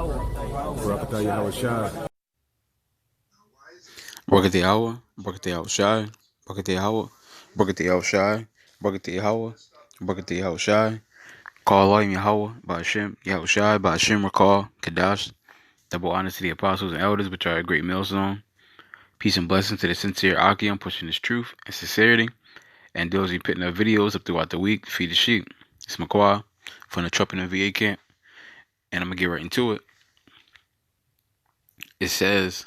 Barakatah Yahweh Shai. Brakati Yahweh, Brakati Yahweh Shai, Brakati Yahweh, Brakati Yahweh Shai, Brakati Yahweh, Brakati Yahweh Shai, Call Light Yahweh, Ba'ashem, Yahweh Shai, Ba'ashem Rakal, Kadash, double honor to the apostles and elders, which are a great millstone. Peace and blessings to the sincere Akim pushing his truth and sincerity, and those who putting up videos up throughout the week to feed the sheep. It's Makwa from the Trumpet and VA camp, and I'm gonna get right into it. It says,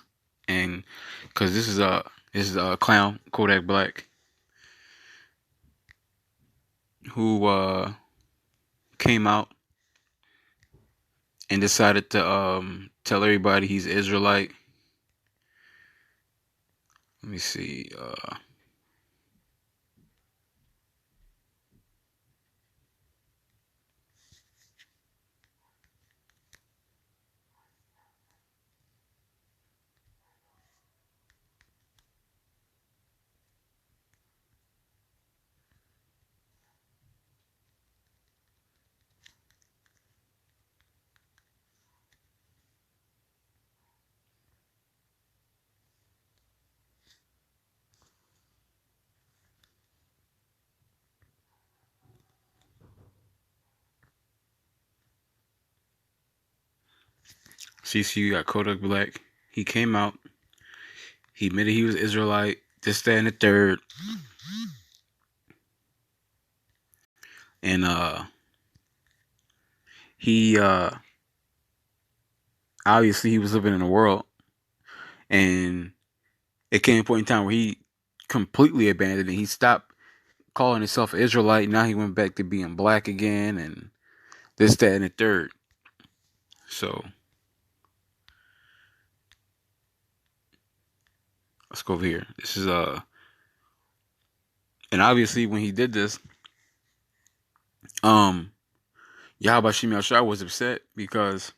and because this is a clown Kodak Black who came out and decided to tell everybody he's Israelite. Let me see. CC, you got Kodak Black. He came out. He admitted he was Israelite. This, that, and the third. And he obviously he was living in the world, and it came a point in time where he completely abandoned it. He stopped calling himself an Israelite. Now he went back to being black again, and this, that, and the third. So let's go over here. This is and obviously when he did this, Yahweh Shem Yahshua was upset because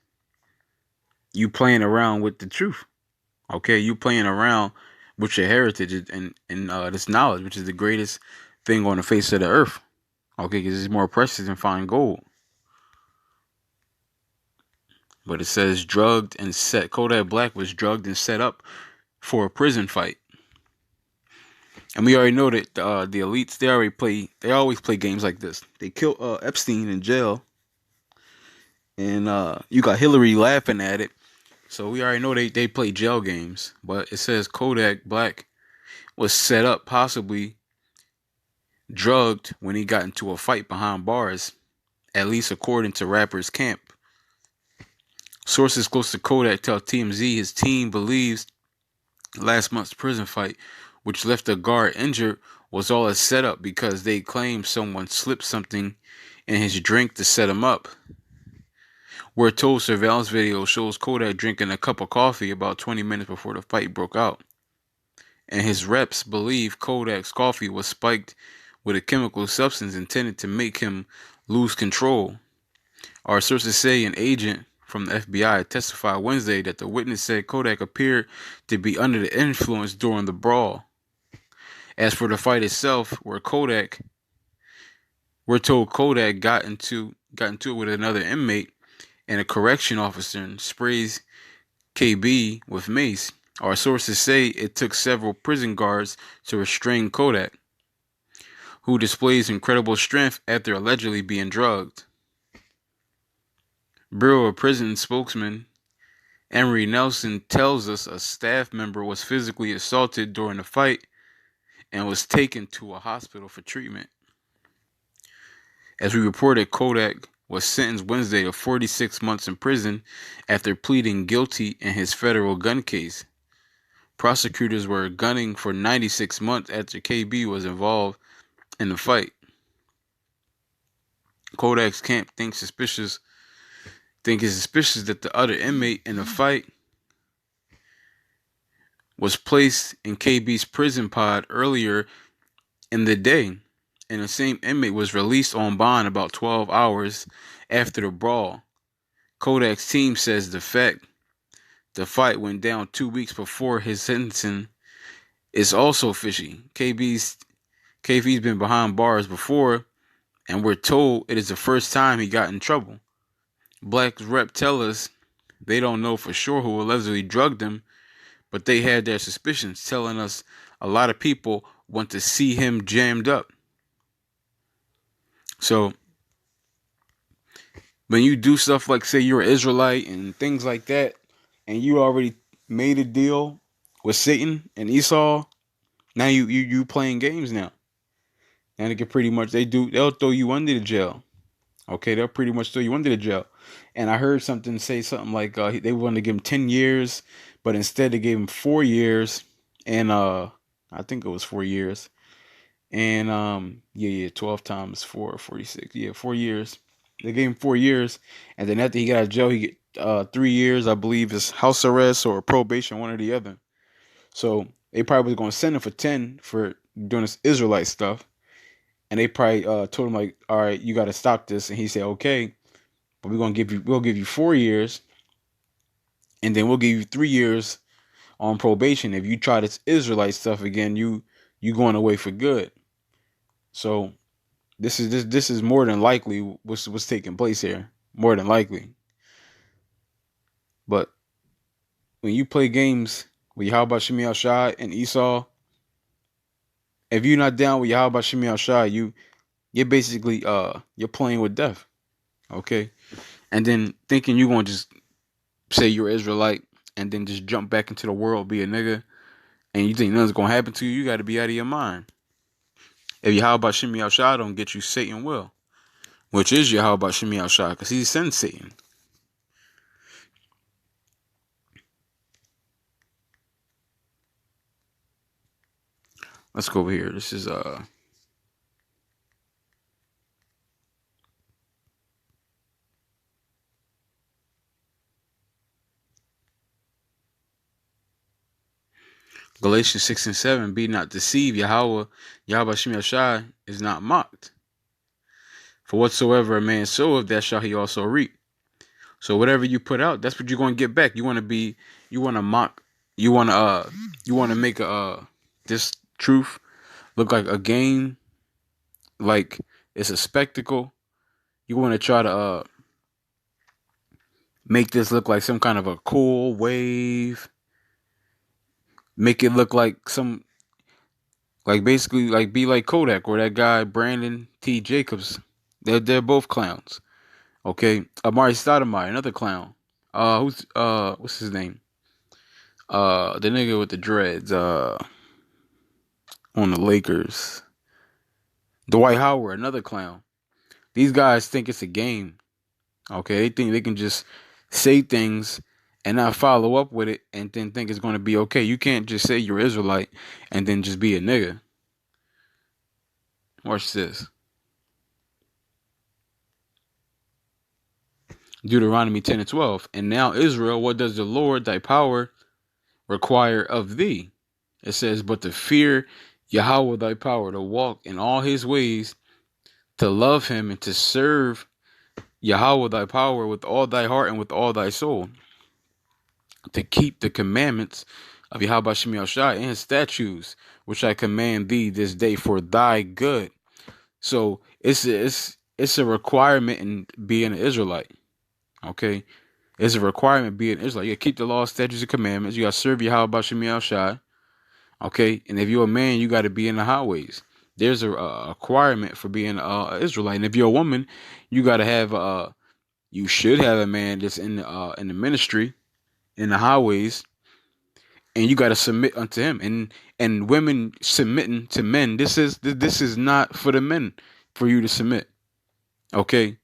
you playing around with the truth. Okay, you playing around with your heritage and this knowledge, which is the greatest thing on the face of the earth. Okay, because it's more precious than fine gold. But it says drugged and set. Kodak Black was drugged and set up for a prison fight. And we already know that the elites, they always play games like this. They killed Epstein in jail, and you got Hillary laughing at it. So we already know they play jail games. But it says Kodak Black was set up, possibly drugged when he got into a fight behind bars, at least according to rappers camp. Sources close to Kodak tell TMZ his team believes last month's prison fight, which left a guard injured, was all a setup because they claim someone slipped something in his drink to set him up. We're told surveillance video shows Kodak drinking a cup of coffee about 20 minutes before the fight broke out. And his reps believe Kodak's coffee was spiked with a chemical substance intended to make him lose control. Our sources say an agent from the FBI testified Wednesday that the witness said Kodak appeared to be under the influence during the brawl. As for the fight itself, we're told Kodak got into it with another inmate, and a correction officer sprays KB with mace. Our sources say it took several prison guards to restrain Kodak, who displays incredible strength after allegedly being drugged. Bureau of Prison spokesman Emery Nelson tells us a staff member was physically assaulted during the fight and was taken to a hospital for treatment. As we reported, Kodak was sentenced Wednesday to 46 months in prison after pleading guilty in his federal gun case. Prosecutors were gunning for 96 months after KB was involved in the fight. Kodak's camp think it's suspicious that the other inmate in the fight was placed in KB's prison pod earlier in the day, and the same inmate was released on bond about 12 hours after the brawl. Kodak's team says the fight went down 2 weeks before his sentencing is also fishy. KB's been behind bars before, and we're told it is the first time he got in trouble. Black's rep tell us They don't know for sure who allegedly drugged him, but they had their suspicions, telling us a lot of people want to see him jammed up. So when you do stuff like, say, you're an Israelite and things like that, and you already made a deal with Satan and Esau, now you playing games now. And it can pretty much, they'll throw you under the jail. Okay, they'll pretty much throw you under the jail. And I heard something say something like they wanted to give him 10 years, but instead they gave him 4 years, and I think it was 4 years. And 12 times 4, 46. Yeah, 4 years. They gave him 4 years, and then after he got out of jail, he get 3 years, I believe, is house arrest or probation, one or the other. So they probably was gonna send him for 10 for doing this Israelite stuff, and they probably told him like, all right, you got to stop this, and he said, okay, but we'll give you 4 years, and then we'll give you 3 years on probation. If you try this Israelite stuff again, you going away for good. So this is more than likely what's taking place here. More than likely. But when you play games with Yahweh Shemi Al-Shai and Esau, if you're not down with Yahweh Shemi Al-Shai, you're basically you're playing with death. Okay? And then thinking you're gonna just say you're Israelite and then just jump back into the world, be a nigga, and you think nothing's gonna happen to you, you gotta be out of your mind. If Yahweh Shemi Al-Shai don't get you, Satan will. Which is Yahweh Shemi Al-Shai, because he sends Satan. Let's go over here. This is Galatians 6 and 7. Be not deceived, Yahweh Shemi Al-Shai is not mocked. For whatsoever a man soweth, that shall he also reap. So whatever you put out, that's what you're gonna get back. You wanna mock, you wanna make this truth look like a game, like it's a spectacle. You wanna try to make this look like some kind of a cool wave. Make it look like some, like basically like be like Kodak or that guy Brandon T. Jacobs. They're both clowns. Okay, Amari Stoudemire, another clown. What's his name? The nigga with the dreads. On the Lakers. Dwight Howard, another clown. These guys think it's a game. Okay, they think they can just say things and not follow up with it and then think it's going to be okay. You can't just say you're Israelite and then just be a nigga. Watch this. Deuteronomy 10 and 12. And now, Israel, what does the Lord, thy power, require of thee? It says, but to fear Yahweh thy power, to walk in all his ways, to love him, and to serve Yahweh thy power with all thy heart and with all thy soul, to keep the commandments of Yahweh Shemi Al-Shai and his statutes, which I command thee this day for thy good. So it's a requirement in being an Israelite. Okay, it's a requirement being an Israelite. You gotta keep the law, statutes, and commandments. You gotta serve Yahweh Shemi Al-Shai. Okay, and if you're a man, you got to be in the highways. There's a requirement for being an Israelite. And if you're a woman, you got to have you should have a man that's in the ministry, in the highways, and you got to submit unto him. And women submitting to men. This is not for the men for you to submit. Okay,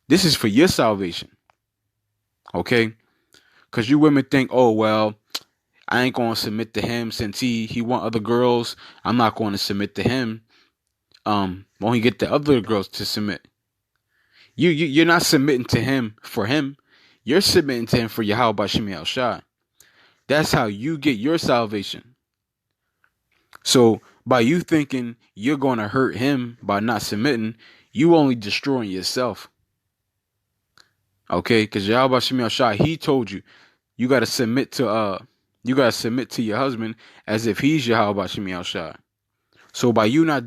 this is for your salvation. Okay, because you women think, oh well, I ain't going to submit to him since he want other girls. I'm not going to submit to him. Won't he get the other girls to submit? You're not submitting to him for him. You're submitting to him for Yahweh Shemi Al-Shai. That's how you get your salvation. So by you thinking you're going to hurt him by not submitting, you only destroying yourself. Okay, because Yahweh Shemi Al-Shai, he told you, you got to submit to your husband as if he's Yahweh Shemi Al-Shai. So by you not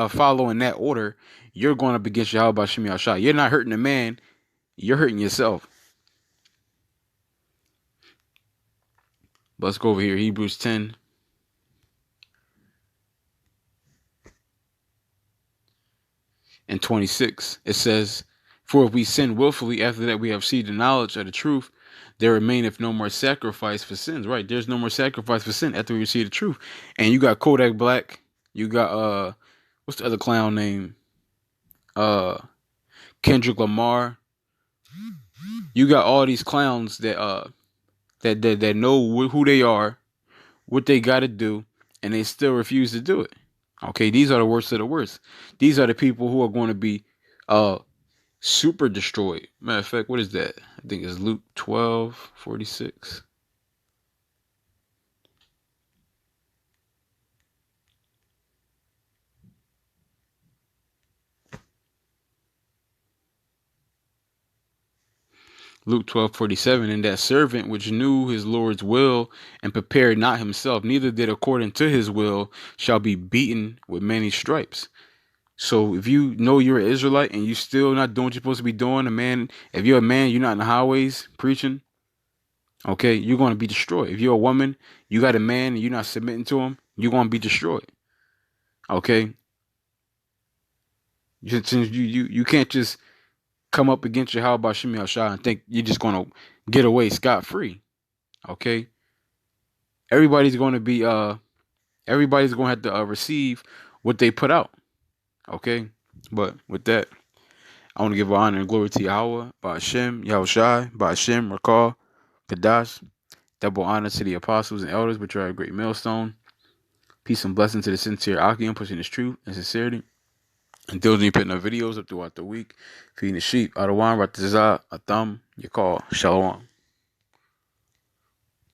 following that order, you're going up against Yahweh Shemi Al-Shai. You're not hurting the man, you're hurting yourself. Let's go over here. Hebrews 10. And 26. It says, "For if we sin willfully after that we have received the knowledge of the truth, there remaineth no more sacrifice for sins." Right? There's no more sacrifice for sin after we receive the truth. And you got Kodak Black. You got what's the other clown name? Kendrick Lamar. You got all these clowns that know who they are, what they got to do, and they still refuse to do it. Okay, these are the worst of the worst. These are the people who are going to be super destroyed. Matter of fact, what is that? I think it's Luke 12:46. Luke 12:47. "And that servant which knew his Lord's will and prepared not himself, neither did according to his will, shall be beaten with many stripes." So if you know you're an Israelite and you still not doing what you're supposed to be doing, if you're a man, you're not in the highways preaching, okay, you're going to be destroyed. If you're a woman, you got a man and you're not submitting to him, you're going to be destroyed. Okay? You can't just come up against your how about Shimi Hashai and think you're just going to get away scot-free. Okay? Everybody's going to have to receive what they put out. Okay? But with that, I want to give honor and glory to Yahweh, Ba'ashem, Yahushai, Ba'ashem, Rakal, Kadash. Double honor to the apostles and elders, which are a great millstone. Peace and blessing to the sincere Akim, pushing his truth and sincerity. And diligently putting our videos up throughout the week. Feeding the sheep, Adawan, Ratazah, Atham, Yakal, Shalom.